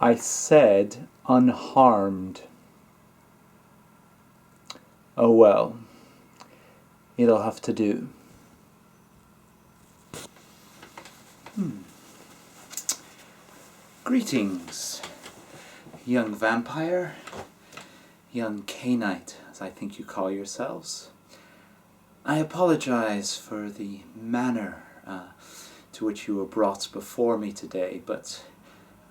I said unharmed. Oh well, it'll have to do. Greetings, young vampire, young Cainite, as I think you call yourselves. I apologize for the manner to which you were brought before me today, but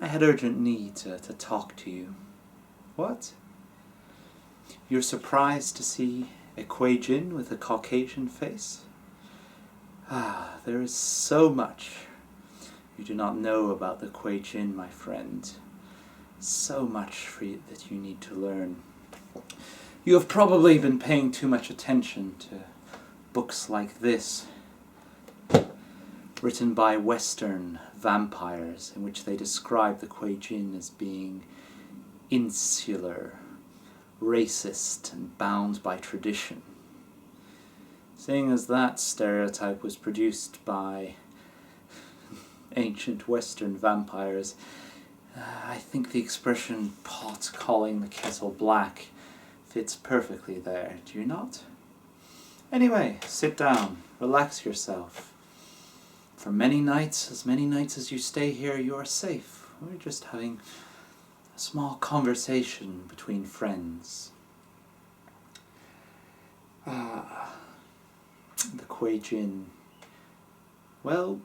I had urgent need to talk to you. What? You're surprised to see a Kuei-Jin with a Caucasian face? There is so much you do not know about the Kuei-Jin, my friend. So much for you that you need to learn. You have probably been paying too much attention to books like this, written by Western vampires, in which they describe the Kuei-Jin as being insular, racist, and bound by tradition. Seeing as that stereotype was produced by ancient Western vampires, I think the expression pot calling the kettle black fits perfectly there, do you not? Anyway, sit down, relax yourself. For many nights as you stay here, you are safe. We're just having a small conversation between friends. The Kuei-Jin. Well,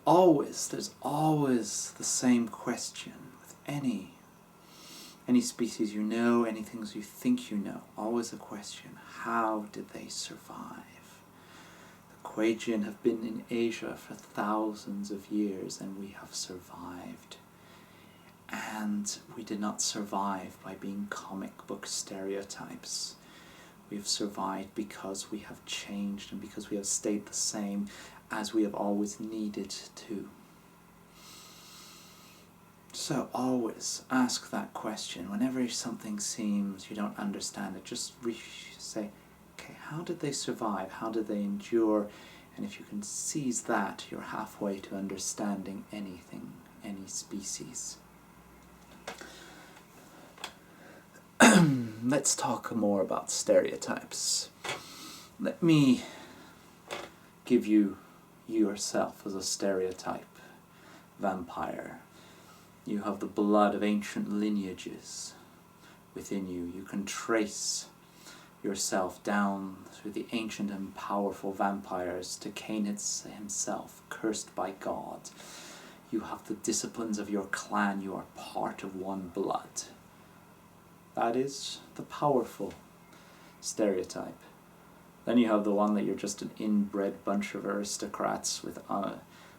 there's always the same question with any species you know, any things you think you know. Always a question: how did they survive? The Kuei-Jin have been in Asia for thousands of years, and we have survived. And we did not survive by being comic book stereotypes. We have survived because we have changed and because we have stayed the same as we have always needed to. So always ask that question. Whenever something seems you don't understand it, just say, okay, how did they survive? How did they endure? And if you can seize that, you're halfway to understanding anything, any species. Let's talk more about stereotypes. Let me give you yourself as a stereotype vampire. You have the blood of ancient lineages within you. You can trace yourself down through the ancient and powerful vampires to Kuei-Jin himself, cursed by God. You have the disciplines of your clan. You are part of one blood. That is the powerful stereotype. Then you have the one that you're just an inbred bunch of aristocrats with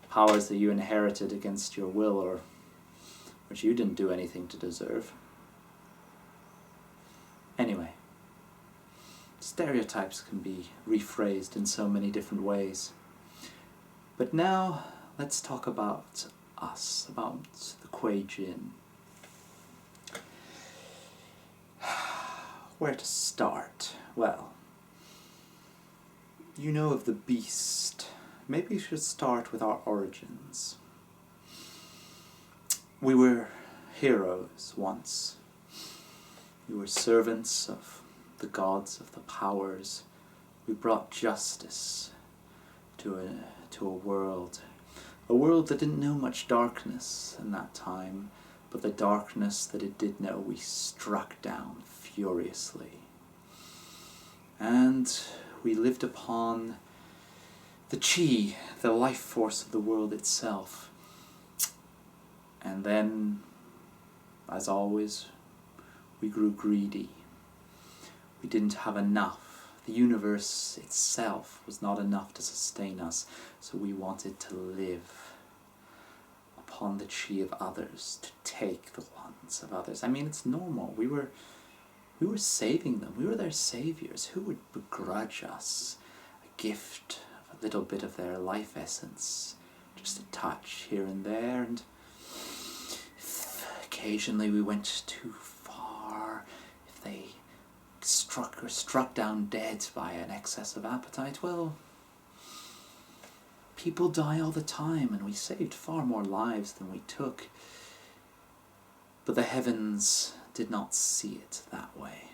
powers that you inherited against your will, or which you didn't do anything to deserve. Anyway, stereotypes can be rephrased in so many different ways. But now, let's talk about us, about the Kuei-Jin. Where to start? Well, you know of the beast. Maybe you should start with our origins. We were heroes once. We were servants of the gods, of the powers. We brought justice to a world that didn't know much darkness in that time, but the darkness that it did know we struck down furiously. And we lived upon the chi, the life force of the world itself. And then, as always, we grew greedy. We didn't have enough. The universe itself was not enough to sustain us, so we wanted to live upon the chi of others, to take the ones of others. I mean, it's normal. We were saving them. We were their saviors. Who would begrudge us a gift of a little bit of their life essence? Just a touch here and there, and occasionally we went too far. If they struck down dead by an excess of appetite, well, people die all the time, and we saved far more lives than we took. But the heavens did not see it that way.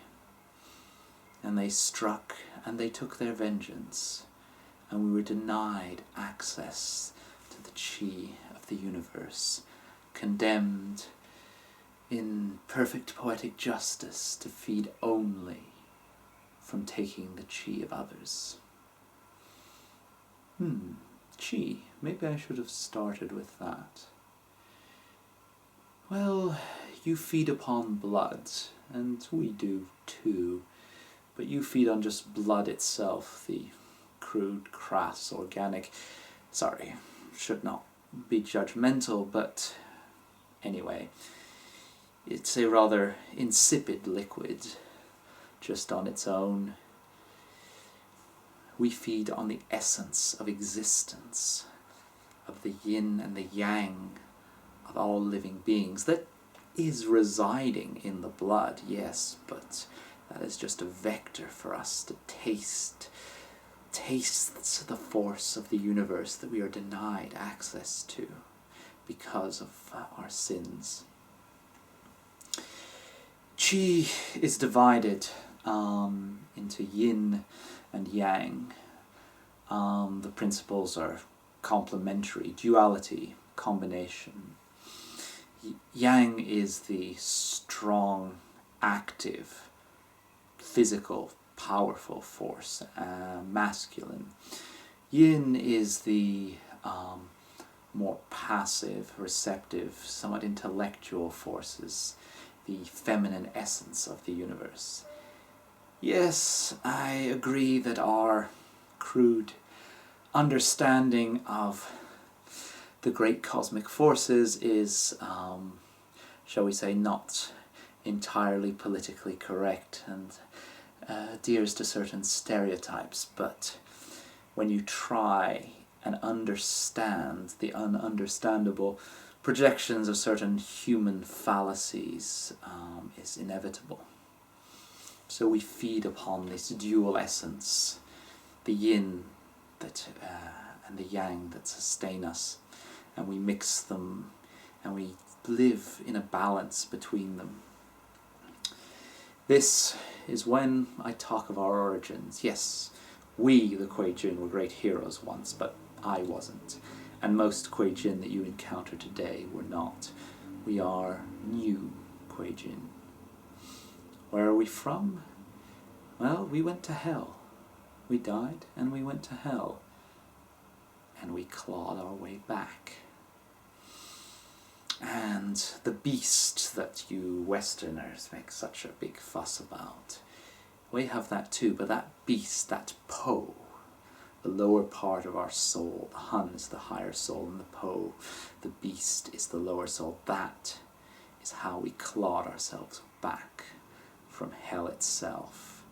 And they struck and they took their vengeance, and we were denied access to the chi of the universe, condemned in perfect poetic justice to feed only from taking the chi of others. Chi. Maybe I should have started with that. Well, you feed upon blood, and we do too, but you feed on just blood itself, the crude, crass, organic... Sorry, should not be judgmental, but anyway, it's a rather insipid liquid, just on its own. We feed on the essence of existence, of the yin and the yang of all living beings. That is residing in the blood, yes, but that is just a vector for us to taste the force of the universe that we are denied access to because of our sins. Qi is divided into yin and yang. The principles are complementary, duality, combination. Yang is the strong, active, physical, powerful force, masculine. Yin is the more passive, receptive, somewhat intellectual forces, the feminine essence of the universe. Yes, I agree that our crude understanding of the great cosmic forces is, shall we say, not entirely politically correct and adheres to certain stereotypes, but when you try and understand the ununderstandable, projections of certain human fallacies is inevitable. So we feed upon this dual essence, the yin that and the yang that sustain us, and we mix them and we live in a balance between them. This is when I talk of our origins. Yes, we, the Kuei-Jin, were great heroes once, but I wasn't. And most Kuei-Jin that you encounter today were not. We are new Kuei-Jin. Where are we from? Well, we went to hell. We died and we went to hell. And we clawed our way back. And the beast that you Westerners make such a big fuss about, we have that too, but that beast, that Po, the lower part of our soul, the Hun is the higher soul, and the Po, the beast, is the lower soul. That is how we clawed ourselves back from hell itself.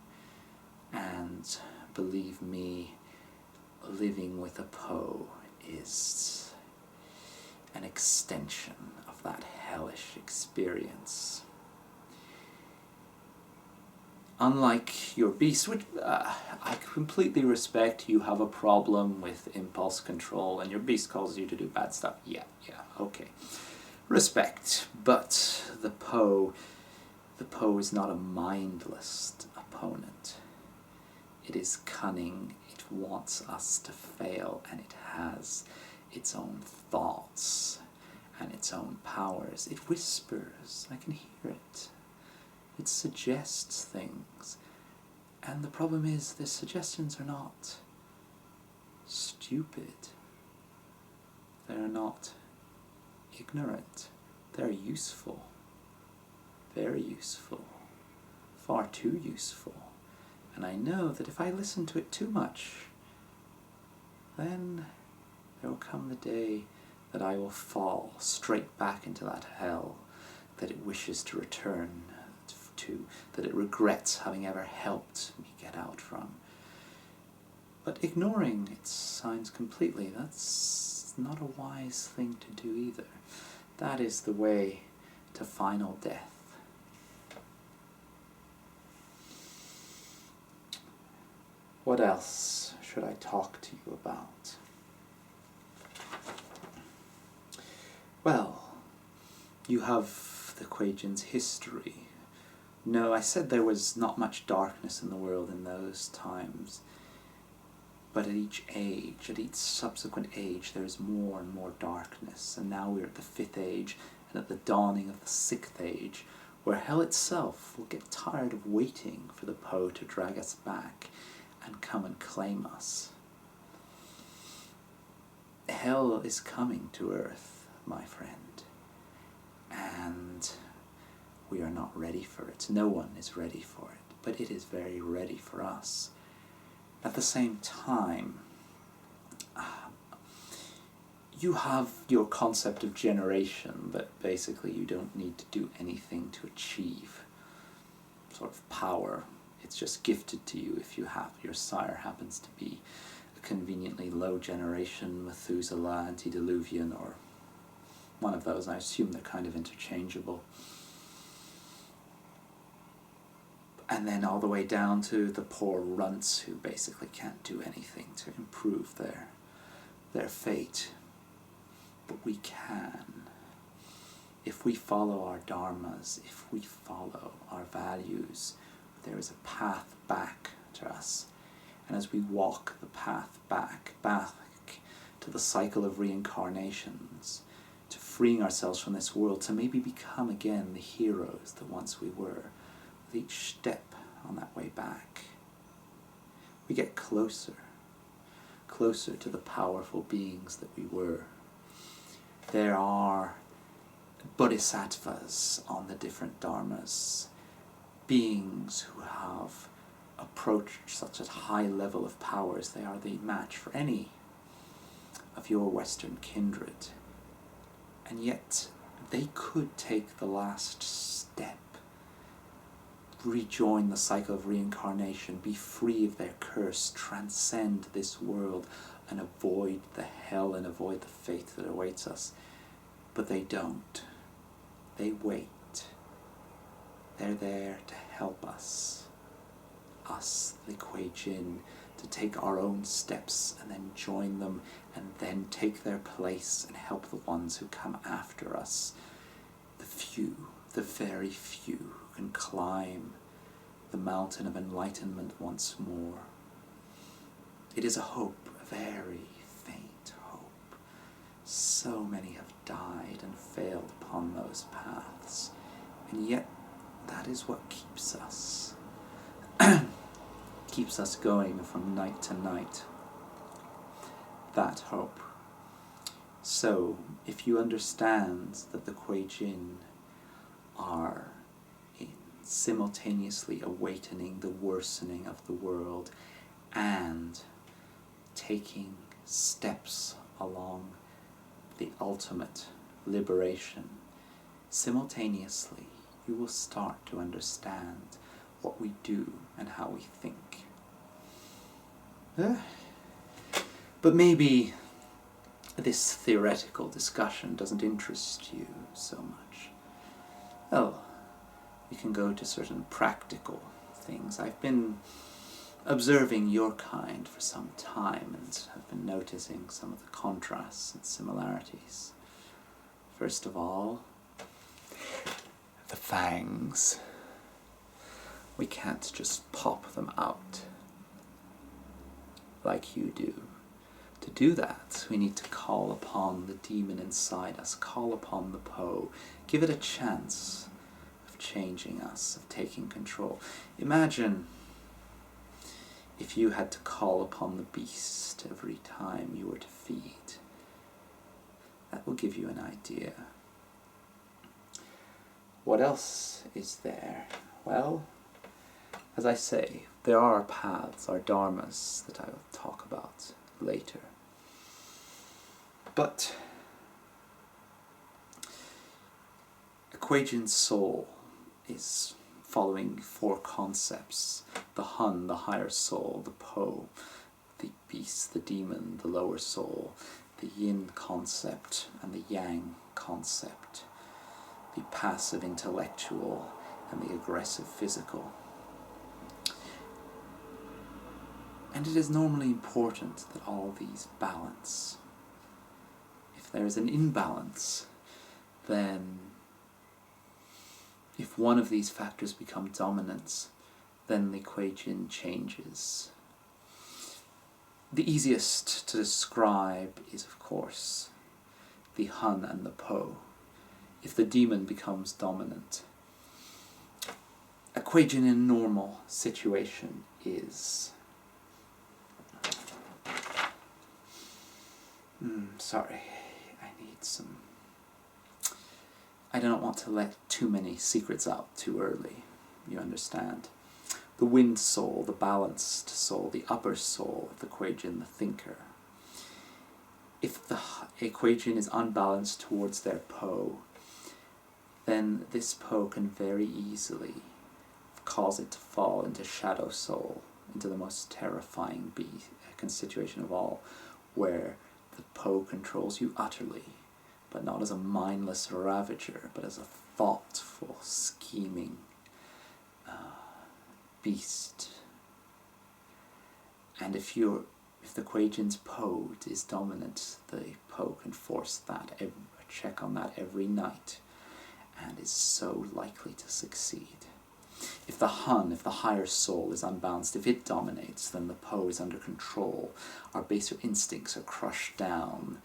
And believe me, living with a Po is an extension of that hellish experience. Unlike your beast, which I completely respect, you have a problem with impulse control and your beast calls you to do bad stuff. Yeah, okay. Respect. But the Po is not a mindless opponent. It is cunning, it wants us to fail, and it has its own thoughts and its own powers. It whispers, I can hear it. It suggests things. And the problem is, the suggestions are not stupid. They're not ignorant. They're useful. Very useful. Far too useful. And I know that if I listen to it too much, then there will come the day that I will fall straight back into that hell that it wishes to return to, that it regrets having ever helped me get out from. But ignoring its signs completely, that's not a wise thing to do either. That is the way to final death. What else should I talk to you about? Well, you have of the Kuei-Jin's history. No, I said there was not much darkness in the world in those times, but at each age, at each subsequent age, there is more and more darkness, and now we're at the 5th age, and at the dawning of the 6th age, where hell itself will get tired of waiting for the Po to drag us back and come and claim us. Hell is coming to Earth, my friend, and we are not ready for it. No one is ready for it, but it is very ready for us. At the same time, you have your concept of generation that basically you don't need to do anything to achieve sort of power. It's just gifted to you if your sire happens to be a conveniently low generation, Methuselah, antediluvian, or one of those. I assume they're kind of interchangeable. And then all the way down to the poor runts who basically can't do anything to improve their fate. But we can. If we follow our dharmas, if we follow our values, there is a path back to us. And as we walk the path back to the cycle of reincarnations, to freeing ourselves from this world, to maybe become again the heroes that once we were, with each step on that way back, we get closer to the powerful beings that we were. There are bodhisattvas on the different dharmas, beings who have approached such a high level of powers they are the match for any of your Western kindred. And yet they could take the last step, rejoin the cycle of reincarnation, be free of their curse, transcend this world, and avoid the hell and avoid the fate that awaits us. But they don't. They wait. They're there to help us, the Kuei-Jin, to take our own steps and then join them and then take their place and help the ones who come after us. The few, the very few, who can climb the mountain of enlightenment once more. It is a hope, a very faint hope. So many have died and failed upon those paths, and yet that is what keeps us. Keeps us going from night to night. That hope. So, if you understand that the Kuei-Jin are simultaneously awakening the worsening of the world and taking steps along the ultimate liberation, simultaneously you will start to understand what we do and how we think. But maybe this theoretical discussion doesn't interest you so much. Oh, we can go to certain practical things. I've been observing your kind for some time and have been noticing some of the contrasts and similarities. First of all, the fangs. We can't just pop them out like you do. To do that, we need to call upon the demon inside us, call upon the Po, give it a chance of changing us, of taking control. Imagine if you had to call upon the beast every time you were to feed. That will give you an idea. What else is there? Well, as I say, there are paths, our dharmas, that I will talk about later. But a Kuei-Jin's soul is following 4 concepts: the Hun, the higher soul; the Po, the beast, the demon, the lower soul; the Yin concept and the Yang concept; the passive intellectual and the aggressive physical. And it is normally important that all these balance. If there is an imbalance, then If one of these factors become dominant, then the Kuei-Jin changes. The easiest to describe is, of course, the Hun and the Po. If the demon becomes dominant, a Kuei-Jin in a normal situation is... sorry, I need some... I don't want to let too many secrets out too early, you understand. The wind soul, the balanced soul, the upper soul of the Kuei-Jin, the thinker. If a Kuei-Jin is unbalanced towards their Po, then this Po can very easily cause it to fall into shadow soul, into the most terrifying situation of all, where the Po controls you utterly, but not as a mindless ravager, but as a thoughtful, scheming beast. And if the Kuei-Jin's Po is dominant, the Po can force that, check on that every night, and is so likely to succeed. If the Hun, if the higher soul is unbalanced, if it dominates, then the Po is under control. Our baser instincts are crushed down.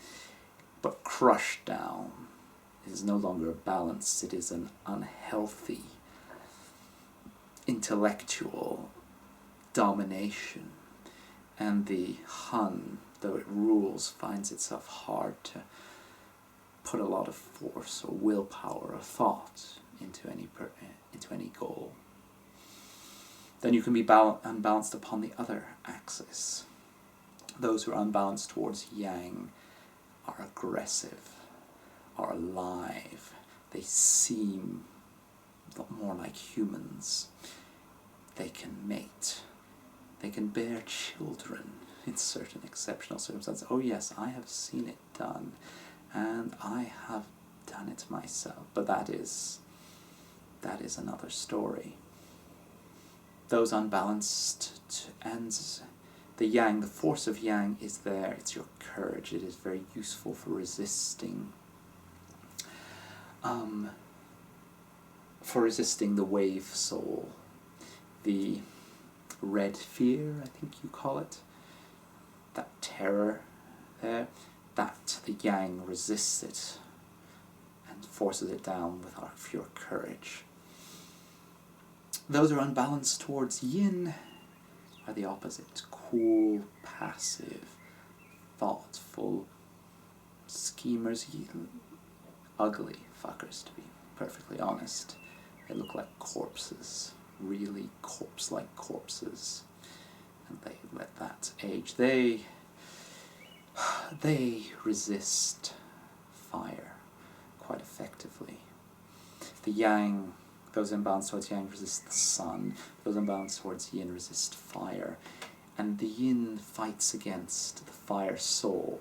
But crushed down is no longer balanced, it is an unhealthy intellectual domination. And the Hun, though it rules, finds itself hard to put a lot of force or willpower or thought into any goal. Then you can be unbalanced upon the other axis. Those who are unbalanced towards Yang are aggressive, are alive. They seem more like humans. They can mate. They can bear children in certain exceptional circumstances. Oh yes, I have seen it done, and I have done it myself. But that is another story. Those unbalanced, and the Yang, the force of Yang is there. It's your courage. It is very useful for resisting the wave soul, the red fear, I think you call it, that terror there, that the Yang resists it and forces it down with our pure courage. Those who are unbalanced towards Yin are the opposite. Cool, passive, thoughtful, schemers, ugly fuckers, to be perfectly honest. They look like corpses, really corpse-like corpses, and they let that age. They resist fire quite effectively. The Yang, those imbalanced towards Yang resist the sun, those imbalanced towards Yin resist fire, and the Yin fights against the fire soul.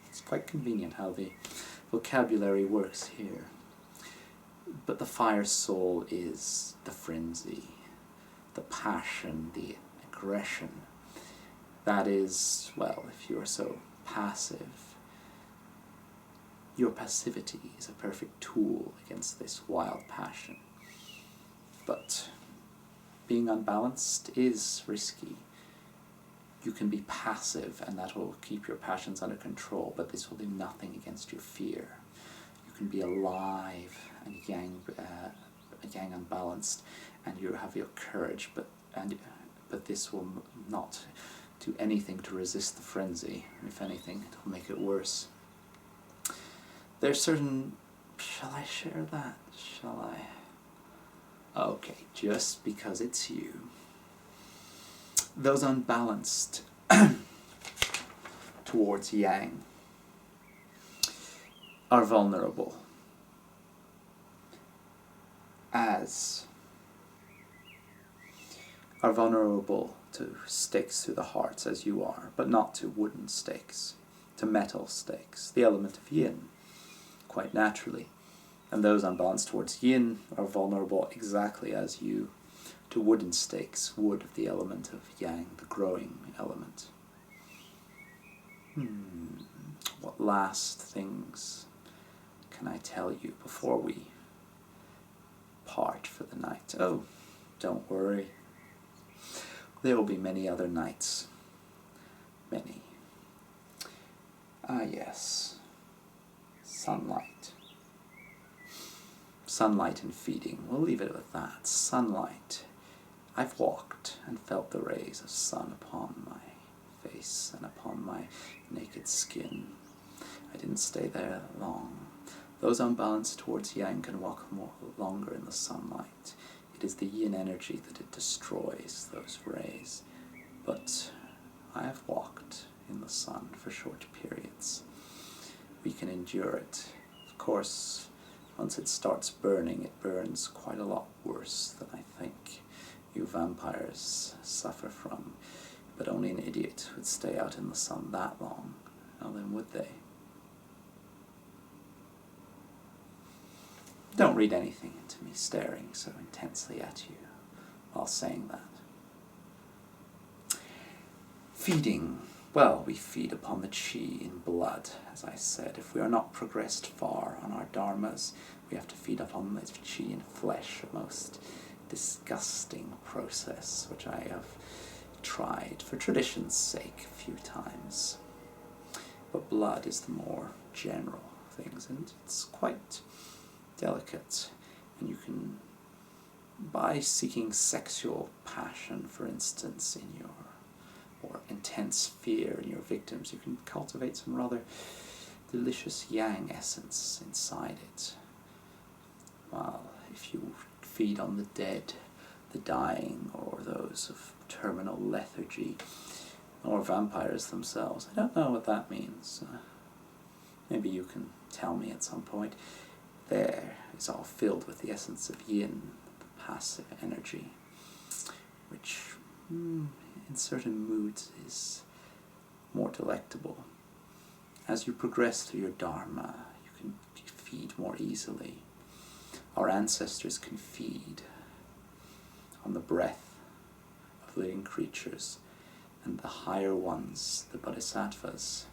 It's quite convenient how the vocabulary works here. But the fire soul is the frenzy, the passion, the aggression. That is, well, if you are so passive, your passivity is a perfect tool against this wild passion. But being unbalanced is risky. You can be passive and that will keep your passions under control, but this will do nothing against your fear. You can be alive and Yang unbalanced, and you have your courage, but this will not do anything to resist the frenzy. If anything, it will make it worse. There's certain... Shall I share that? Shall I? Okay, just because it's you. Those unbalanced towards Yang are vulnerable, to stakes through the hearts as you are, but not to wooden stakes, to metal stakes, the element of Yin, quite naturally. And those unbalanced towards Yin are vulnerable exactly as you to wooden stakes, wood of the element of Yang, the growing element. What last things can I tell you before we apart for the night. Oh, don't worry. There will be many other nights. Many. Ah, yes. Sunlight. Sunlight and feeding. We'll leave it with that. Sunlight. I've walked and felt the rays of sun upon my face and upon my naked skin. I didn't stay there long. Those unbalanced towards yang can walk longer in the sunlight. It is the yin energy that it destroys, those rays. But I have walked in the sun for short periods. We can endure it. Of course, once it starts burning, it burns quite a lot worse than I think you vampires suffer from. But only an idiot would stay out in the sun that long. Now then, would they? Don't read anything into me staring so intensely at you while saying that. Feeding. Well, we feed upon the chi in blood, as I said. If we are not progressed far on our dharmas, we have to feed upon the chi in flesh, a most disgusting process, which I have tried for tradition's sake a few times. But blood is the more general things, and it's quite delicate, and you can, by seeking sexual passion, for instance, in your, or intense fear in your victims, you can cultivate some rather delicious yang essence inside it. While if you feed on the dead, the dying, or those of terminal lethargy, or vampires themselves, I don't know what that means. Maybe you can tell me at some point. There is all filled with the essence of yin, the passive energy, which in certain moods is more delectable. As you progress through your dharma, you can feed more easily. Our ancestors can feed on the breath of living creatures, and the higher ones, the bodhisattvas,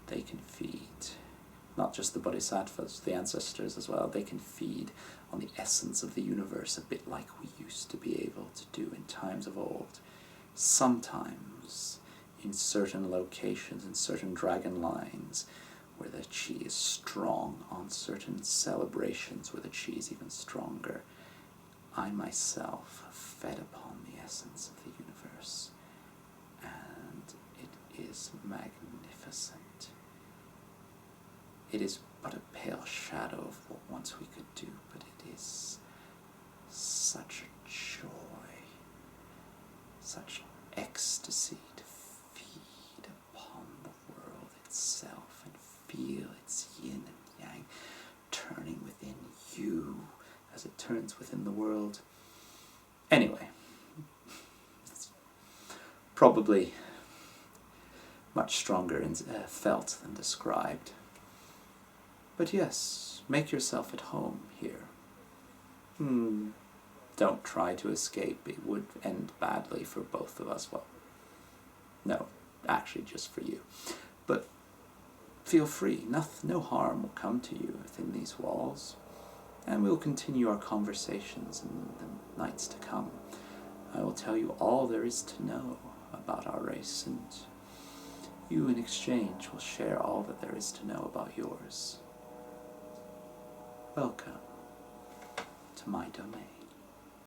they can feed. Not just the bodhisattvas, the ancestors as well, they can feed on the essence of the universe, a bit like we used to be able to do in times of old. Sometimes, in certain locations, in certain dragon lines, where the chi is strong, on certain celebrations where the chi is even stronger, I myself have fed upon the essence of the universe, and it is magnificent. It is but a pale shadow of what once we could do, but it is such a joy, such ecstasy to feed upon the world itself and feel its yin and yang turning within you as it turns within the world. Anyway, it's probably much stronger felt than described. But yes, make yourself at home here. Don't try to escape. It would end badly for both of us. Well, no, actually just for you. But feel free. No harm will come to you within these walls. And we'll continue our conversations in the nights to come. I will tell you all there is to know about our race, and you in exchange will share all that there is to know about yours. Welcome to my domain.